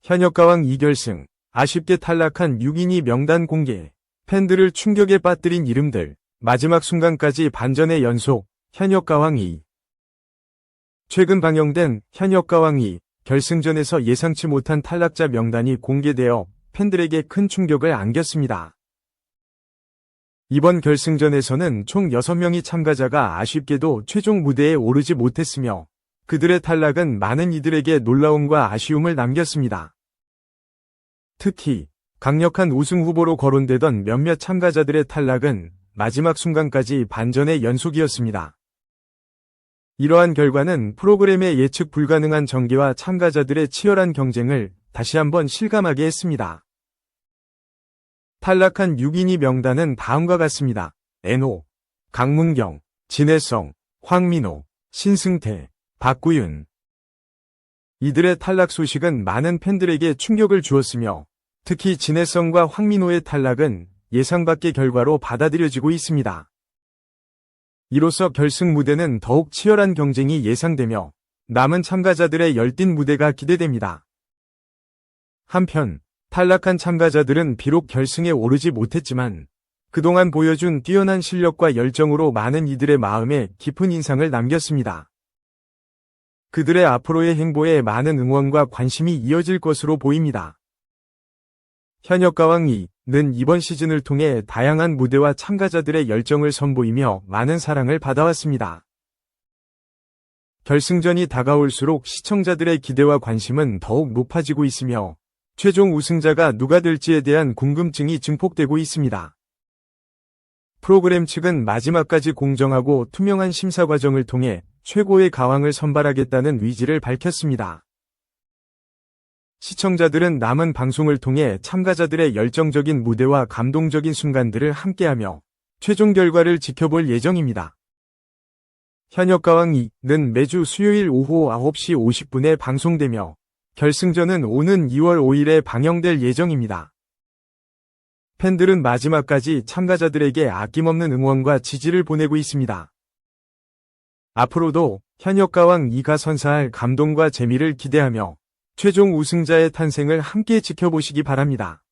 현역가왕 2결승, 아쉽게 탈락한 6인이 명단 공개, 팬들을 충격에 빠뜨린 이름들, 마지막 순간까지 반전의 연속, 현역가왕 2. 최근 방영된 현역가왕 2 결승전에서 예상치 못한 탈락자 명단이 공개되어 팬들에게 큰 충격을 안겼습니다. 이번 결승전에서는 총 6명의 참가자가 아쉽게도 최종 무대에 오르지 못했으며 그들의 탈락은 많은 이들에게 놀라움과 아쉬움을 남겼습니다. 특히 강력한 우승 후보로 거론되던 몇몇 참가자들의 탈락은 마지막 순간까지 반전의 연속이었습니다. 이러한 결과는 프로그램의 예측 불가능한 전개와 참가자들의 치열한 경쟁을 다시 한번 실감하게 했습니다. 탈락한 6인이 명단은 다음과 같습니다. 엔호, 강문경, 진혜성, 황민호, 신승태, 박구윤. 이들의 탈락 소식은 많은 팬들에게 충격을 주었으며 특히 진혜성과 황민호의 탈락은 예상 밖의 결과로 받아들여지고 있습니다. 이로써 결승 무대는 더욱 치열한 경쟁이 예상되며 남은 참가자들의 열띤 무대가 기대됩니다. 한편 탈락한 참가자들은 비록 결승에 오르지 못했지만 그동안 보여준 뛰어난 실력과 열정으로 많은 이들의 마음에 깊은 인상을 남겼습니다. 그들의 앞으로의 행보에 많은 응원과 관심이 이어질 것으로 보입니다. 현역가왕 2는 이번 시즌을 통해 다양한 무대와 참가자들의 열정을 선보이며 많은 사랑을 받아왔습니다. 결승전이 다가올수록 시청자들의 기대와 관심은 더욱 높아지고 있으며 최종 우승자가 누가 될지에 대한 궁금증이 증폭되고 있습니다. 프로그램 측은 마지막까지 공정하고 투명한 심사 과정을 통해 최고의 가왕을 선발하겠다는 의지를 밝혔습니다. 시청자들은 남은 방송을 통해 참가자들의 열정적인 무대와 감동적인 순간들을 함께하며 최종 결과를 지켜볼 예정입니다. 현역가왕 2는 매주 수요일 오후 9시 50분에 방송되며 결승전은 오는 2월 5일에 방영될 예정입니다. 팬들은 마지막까지 참가자들에게 아낌없는 응원과 지지를 보내고 있습니다. 앞으로도 현역가왕 2가 선사할 감동과 재미를 기대하며 최종 우승자의 탄생을 함께 지켜보시기 바랍니다.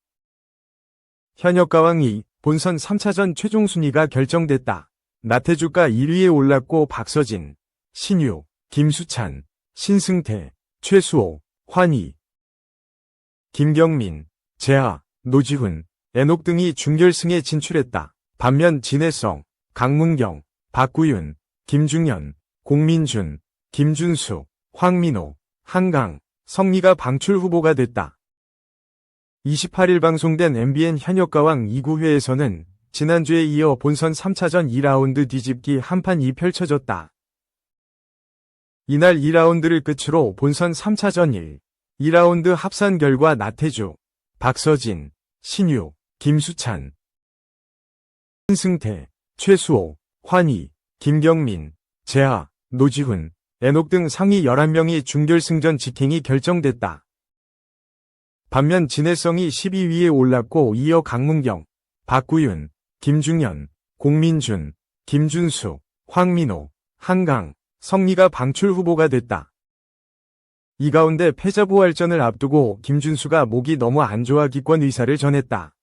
현역가왕 2 본선 3차전 최종 순위가 결정됐다. 나태주가 1위에 올랐고 박서진, 신유, 김수찬, 신승태, 최수호, 환희, 김경민, 재하, 노지훈, 엔옥 등이 준결승에 진출했다. 반면 진혜성, 강문경, 박구윤, 김중현, 공민준, 김준수, 황민호, 한강, 성미가 방출 후보가 됐다. 28일 방송된 MBN 현역가왕 2구회에서는 지난주에 이어 본선 3차전 2라운드 뒤집기 한판이 펼쳐졌다. 이날 2라운드를 끝으로 본선 3차전 1, 2라운드 합산 결과 나태주, 박서진, 신유, 김수찬, 신승태, 최수호, 환희, 김경민, 재하, 노지훈, 엔옥 등 상위 11명이 준결승전 직행이 결정됐다. 반면 진혜성이 12위에 올랐고 이어 강문경, 박구윤, 김중현, 공민준, 김준수, 황민호, 한강, 성미가 방출 후보가 됐다. 이 가운데 패자 부활전을 앞두고 김준수가 목이 너무 안 좋아 기권 의사를 전했다.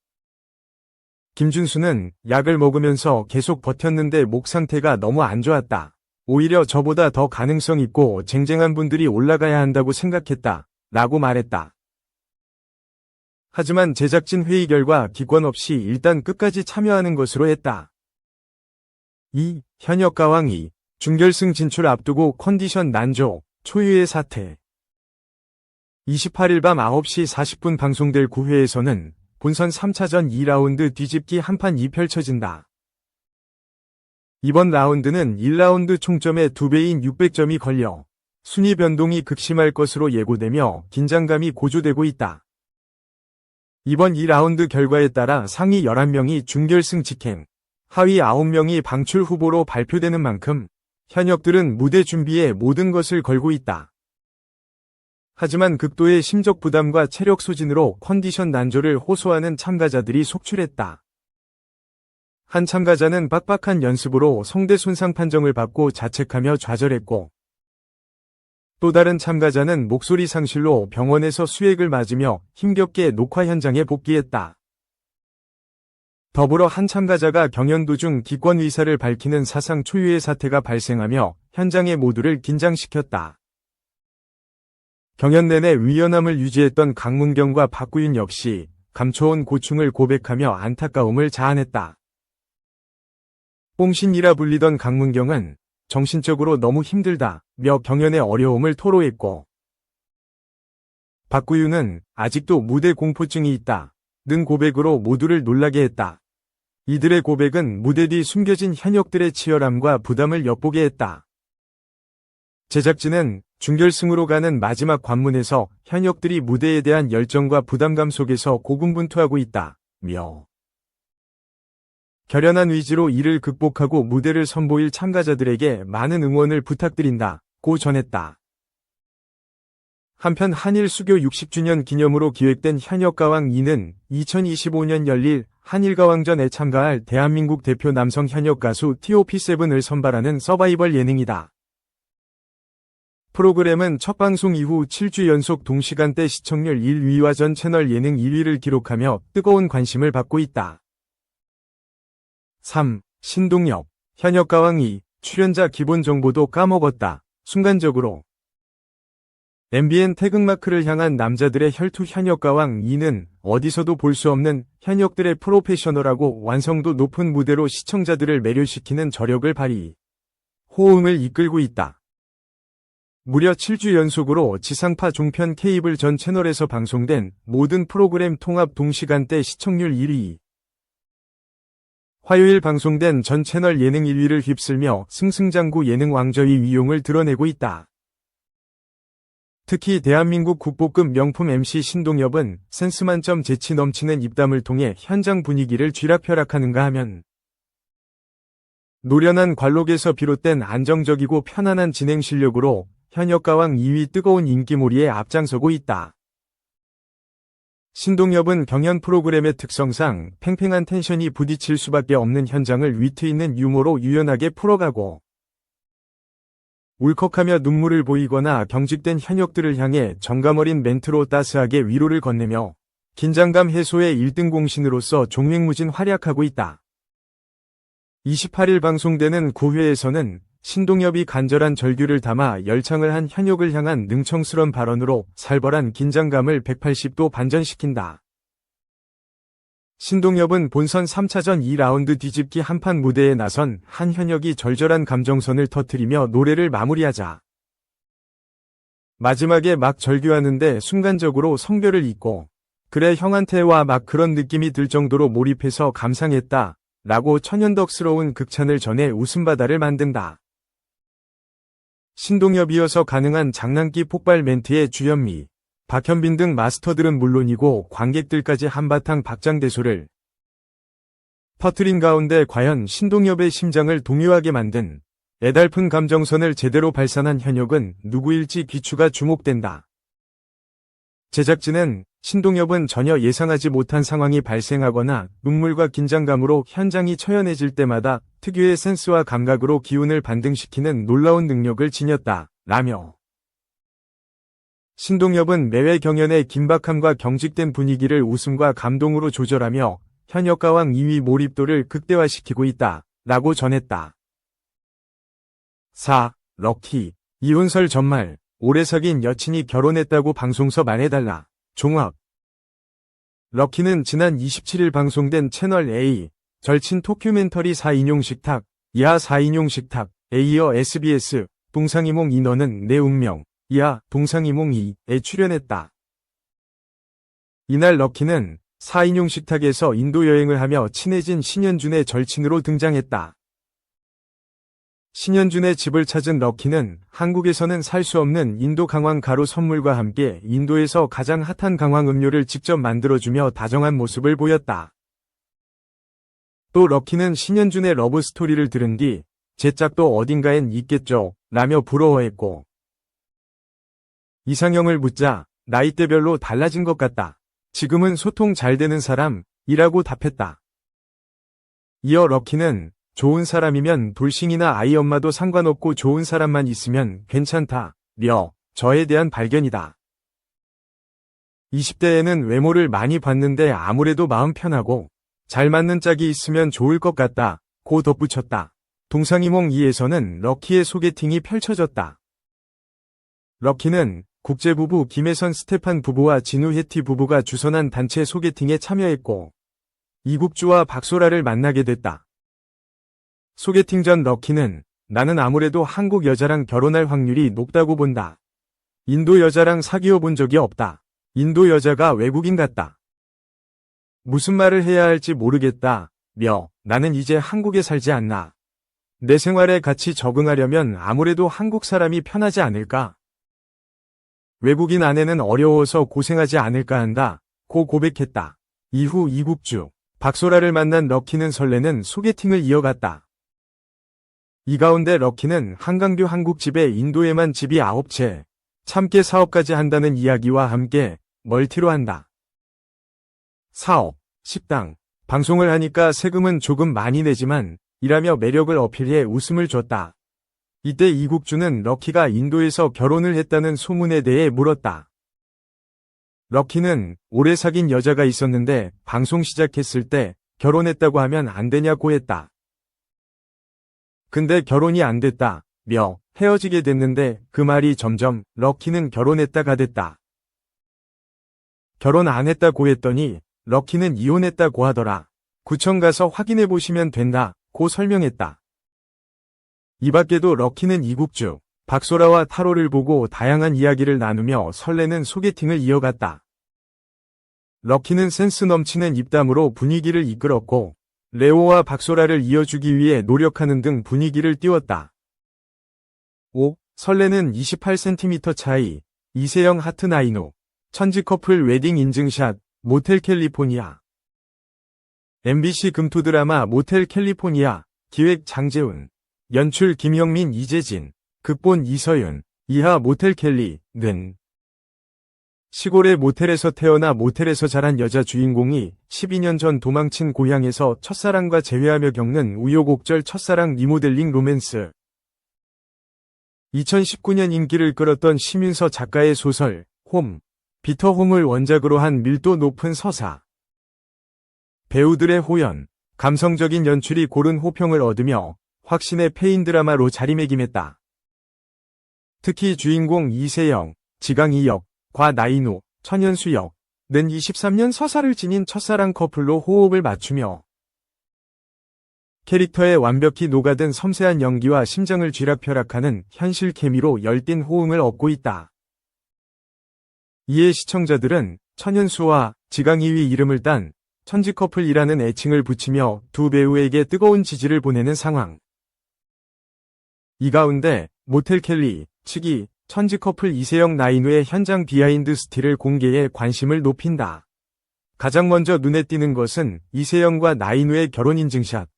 김준수는 약을 먹으면서 계속 버텼는데 목 상태가 너무 안 좋았다. 오히려 저보다 더 가능성 있고 쟁쟁한 분들이 올라가야 한다고 생각했다. 라고 말했다. 하지만 제작진 회의 결과 기권 없이 일단 끝까지 참여하는 것으로 했다. 2. 현역가왕 2. 준결승 진출 앞두고 컨디션 난조, 초유의 사태. 28일 밤 9시 40분 방송될 9회에서는 본선 3차전 2라운드 뒤집기 한판이 펼쳐진다. 이번 라운드는 1라운드 총점의 2배인 600점이 걸려 순위 변동이 극심할 것으로 예고되며 긴장감이 고조되고 있다. 이번 2라운드 결과에 따라 상위 11명이 준결승 직행, 하위 9명이 방출 후보로 발표되는 만큼 현역들은 무대 준비에 모든 것을 걸고 있다. 하지만 극도의 심적 부담과 체력 소진으로 컨디션 난조를 호소하는 참가자들이 속출했다. 한 참가자는 빡빡한 연습으로 성대 손상 판정을 받고 자책하며 좌절했고 또 다른 참가자는 목소리 상실로 병원에서 수액을 맞으며 힘겹게 녹화 현장에 복귀했다. 더불어 한 참가자가 경연 도중 기권 의사를 밝히는 사상 초유의 사태가 발생하며 현장의 모두를 긴장시켰다. 경연 내내 위연함을 유지했던 강문경과 박구윤 역시 감춰온 고충을 고백하며 안타까움을 자아냈다. 뽕신이라 불리던 강문경은 정신적으로 너무 힘들다며 경연의 어려움을 토로했고, 박구윤은 아직도 무대 공포증이 있다는 고백으로 모두를 놀라게 했다. 이들의 고백은 무대 뒤 숨겨진 현역들의 치열함과 부담을 엿보게 했다. 제작진은 준결승으로 가는 마지막 관문에서 현역들이 무대에 대한 열정과 부담감 속에서 고군분투하고 있다며 결연한 의지로 이를 극복하고 무대를 선보일 참가자들에게 많은 응원을 부탁드린다고 전했다. 한편 한일 수교 60주년 기념으로 기획된 현역가왕 2는 2025년 열릴 한일가왕전에 참가할 대한민국 대표 남성 현역 가수 TOP7을 선발하는 서바이벌 예능이다. 프로그램은 첫 방송 이후 7주 연속 동시간대 시청률 1위와 전 채널 예능 1위를 기록하며 뜨거운 관심을 받고 있다. 3. 신동엽, 현역가왕 2, 출연자 기본 정보도 까먹었다. 순간적으로 MBN 태극마크를 향한 남자들의 혈투 현역가왕 2는 어디서도 볼 수 없는 현역들의 프로페셔널하고 완성도 높은 무대로 시청자들을 매료시키는 저력을 발휘, 호응을 이끌고 있다. 무려 7주 연속으로 지상파 종편 케이블 전 채널에서 방송된 모든 프로그램 통합 동시간대 시청률 1위. 화요일 방송된 전 채널 예능 1위를 휩쓸며 승승장구 예능 왕좌의 위용을 드러내고 있다. 특히 대한민국 국보급 명품 MC 신동엽은 센스 만점 재치 넘치는 입담을 통해 현장 분위기를 쥐락펴락하는가 하면 노련한 관록에서 비롯된 안정적이고 편안한 진행 실력으로 현역가왕 2위 뜨거운 인기몰이에 앞장서고 있다. 신동엽은 경연 프로그램의 특성상 팽팽한 텐션이 부딪힐 수밖에 없는 현장을 위트 있는 유머로 유연하게 풀어가고 울컥하며 눈물을 보이거나 경직된 현역들을 향해 정감 어린 멘트로 따스하게 위로를 건네며 긴장감 해소의 1등 공신으로서 종횡무진 활약하고 있다. 28일 방송되는 9회에서는 신동엽이 간절한 절규를 담아 열창을 한 현역을 향한 능청스런 발언으로 살벌한 긴장감을 180도 반전시킨다. 신동엽은 본선 3차전 2라운드 뒤집기 한판 무대에 나선 한 현역이 절절한 감정선을 터뜨리며 노래를 마무리하자 마지막에 막 절규하는데 순간적으로 성별을 잊고 그래 형한테 와 막 그런 느낌이 들 정도로 몰입해서 감상했다 라고 천연덕스러운 극찬을 전해 웃음바다를 만든다. 신동엽이어서 가능한 장난기 폭발 멘트의 주현미, 박현빈 등 마스터들은 물론이고 관객들까지 한바탕 박장대소를 터뜨린 가운데 과연 신동엽의 심장을 동요하게 만든 애달픈 감정선을 제대로 발산한 현역은 누구일지 귀추가 주목된다. 제작진은 신동엽은 전혀 예상하지 못한 상황이 발생하거나 눈물과 긴장감으로 현장이 처연해질 때마다 특유의 센스와 감각으로 기운을 반등시키는 놀라운 능력을 지녔다. 라며 신동엽은 매회 경연의 긴박함과 경직된 분위기를 웃음과 감동으로 조절하며 현역가왕 2위 몰입도를 극대화시키고 있다. 라고 전했다. 4. 럭키, 이혼설 전말, 오래 사귄 여친이 결혼했다고 방송서 말해달라. 종합. 럭키는 지난 27일 방송된 채널 A 절친 토큐멘터리 4인용 식탁, 이하 4인용 식탁, 에 이어 SBS 동상이몽 2 너는 내 운명, 이하 동상이몽 2에 출연했다. 이날 럭키는 4인용 식탁에서 인도 여행을 하며 친해진 신현준의 절친으로 등장했다. 신현준의 집을 찾은 럭키는 한국에서는 살 수 없는 인도 강황 가루 선물과 함께 인도에서 가장 핫한 강황 음료를 직접 만들어주며 다정한 모습을 보였다. 또 럭키는 신현준의 러브 스토리를 들은 뒤 제 짝도 어딘가엔 있겠죠 라며 부러워했고 이상형을 묻자 나이대별로 달라진 것 같다. 지금은 소통 잘 되는 사람이라고 답했다. 이어 럭키는 좋은 사람이면 돌싱이나 아이 엄마도 상관없고 좋은 사람만 있으면 괜찮다며 저에 대한 발견이다. 20대에는 외모를 많이 봤는데 아무래도 마음 편하고 잘 맞는 짝이 있으면 좋을 것 같다. 고 덧붙였다. 동상이몽 2에서는 럭키의 소개팅이 펼쳐졌다. 럭키는 국제부부 김혜선 스테판 부부와 진우 혜티 부부가 주선한 단체 소개팅에 참여했고 이국주와 박소라를 만나게 됐다. 소개팅 전 럭키는 나는 아무래도 한국 여자랑 결혼할 확률이 높다고 본다. 인도 여자랑 사귀어 본 적이 없다. 인도 여자가 외국인 같다. 무슨 말을 해야 할지 모르겠다. 나는 이제 한국에 살지 않나. 내 생활에 같이 적응하려면 아무래도 한국 사람이 편하지 않을까. 외국인 아내는 어려워서 고생하지 않을까 한다. 고 고백했다. 이후 이국주, 박소라를 만난 럭키는 설레는 소개팅을 이어갔다. 이 가운데 럭키는 한강뷰 한국집에 인도에만 집이 9채, 참깨 사업까지 한다는 이야기와 함께 멀티로 한다. 사업, 식당, 방송을 하니까 세금은 조금 많이 내지만 일하며 매력을 어필해 웃음을 줬다. 이때 이국주는 럭키가 인도에서 결혼을 했다는 소문에 대해 물었다. 럭키는 오래 사귄 여자가 있었는데 방송 시작했을 때 결혼했다고 하면 안 되냐고 했다. 근데 결혼이 안 됐다. 헤어지게 됐는데 그 말이 점점 럭키는 결혼했다가 됐다. 결혼 안 했다고 했더니 럭키는 이혼했다고 하더라. 구청 가서 확인해 보시면 된다. 고 설명했다. 이 밖에도 럭키는 이국주, 박소라와 타로를 보고 다양한 이야기를 나누며 설레는 소개팅을 이어갔다. 럭키는 센스 넘치는 입담으로 분위기를 이끌었고 레오와 박소라를 이어주기 위해 노력하는 등 분위기를 띄웠다. 5. 설레는 28cm 차이, 이세영 하트 나인호, 천지 커플 웨딩 인증샷, 모텔 캘리포니아. MBC 금토 드라마 모텔 캘리포니아, 기획 장재훈, 연출 김영민 이재진, 극본 이서윤, 이하 모텔 캘리는 시골의 모텔에서 태어나 모텔에서 자란 여자 주인공이 12년 전 도망친 고향에서 첫사랑과 재회하며 겪는 우여곡절 첫사랑 리모델링 로맨스. 2019년 인기를 끌었던 심윤서 작가의 소설 홈, 비터 홈을 원작으로 한 밀도 높은 서사. 배우들의 호연, 감성적인 연출이 고른 호평을 얻으며 확신의 페인 드라마로 자리매김했다. 특히 주인공 이세영, 지강희 역, 과 나인호, 천연수 역은 23년 서사를 지닌 첫사랑 커플로 호흡을 맞추며 캐릭터에 완벽히 녹아든 섬세한 연기와 심장을 쥐락펴락하는 현실 케미로 열띤 호응을 얻고 있다. 이에 시청자들은 천연수와 지강희의 이름을 딴 천지 커플이라는 애칭을 붙이며 두 배우에게 뜨거운 지지를 보내는 상황. 이 가운데 모텔 캘리 측이 천지 커플 이세영 나인우의 현장 비하인드 스틸을 공개해 관심을 높인다. 가장 먼저 눈에 띄는 것은 이세영과 나인우의 결혼 인증샷.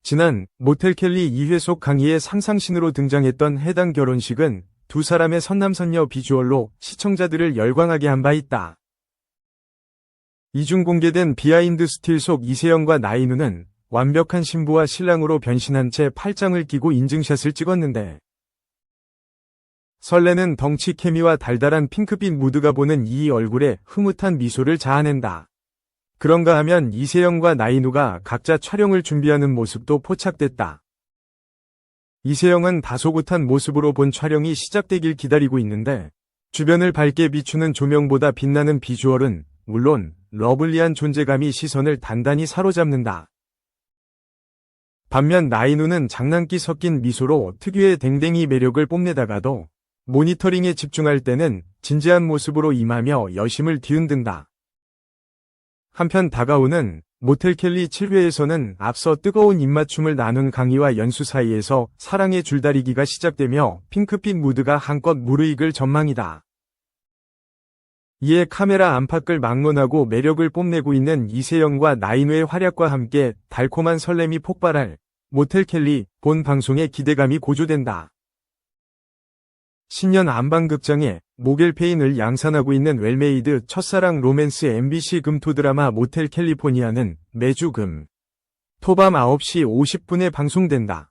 지난 모텔 캘리 2회 속 강희의 상상신으로 등장했던 해당 결혼식은 두 사람의 선남선녀 비주얼로 시청자들을 열광하게 한 바 있다. 이중 공개된 비하인드 스틸 속 이세영과 나인우는 완벽한 신부와 신랑으로 변신한 채 팔짱을 끼고 인증샷을 찍었는데 설레는 덩치 케미와 달달한 핑크빛 무드가 보는 이 얼굴에 흐뭇한 미소를 자아낸다. 그런가 하면 이세영과 나인우가 각자 촬영을 준비하는 모습도 포착됐다. 이세영은 다소곳한 모습으로 본 촬영이 시작되길 기다리고 있는데 주변을 밝게 비추는 조명보다 빛나는 비주얼은 물론 러블리한 존재감이 시선을 단단히 사로잡는다. 반면 나인우는 장난기 섞인 미소로 특유의 댕댕이 매력을 뽐내다가도 모니터링에 집중할 때는 진지한 모습으로 임하며 여심을 뒤흔든다. 한편 다가오는 모텔 캘리 7회에서는 앞서 뜨거운 입맞춤을 나눈 강희와 연수 사이에서 사랑의 줄다리기가 시작되며 핑크빛 무드가 한껏 무르익을 전망이다. 이에 카메라 안팎을 막론하고 매력을 뽐내고 있는 이세영과 나인우의 활약과 함께 달콤한 설렘이 폭발할 모텔 캘리 본 방송의 기대감이 고조된다. 신년 안방극장에 모겔 페인을 양산하고 있는 웰메이드 첫사랑 로맨스 MBC 금토 드라마 모텔 캘리포니아는 매주 금, 토밤 9시 50분에 방송된다.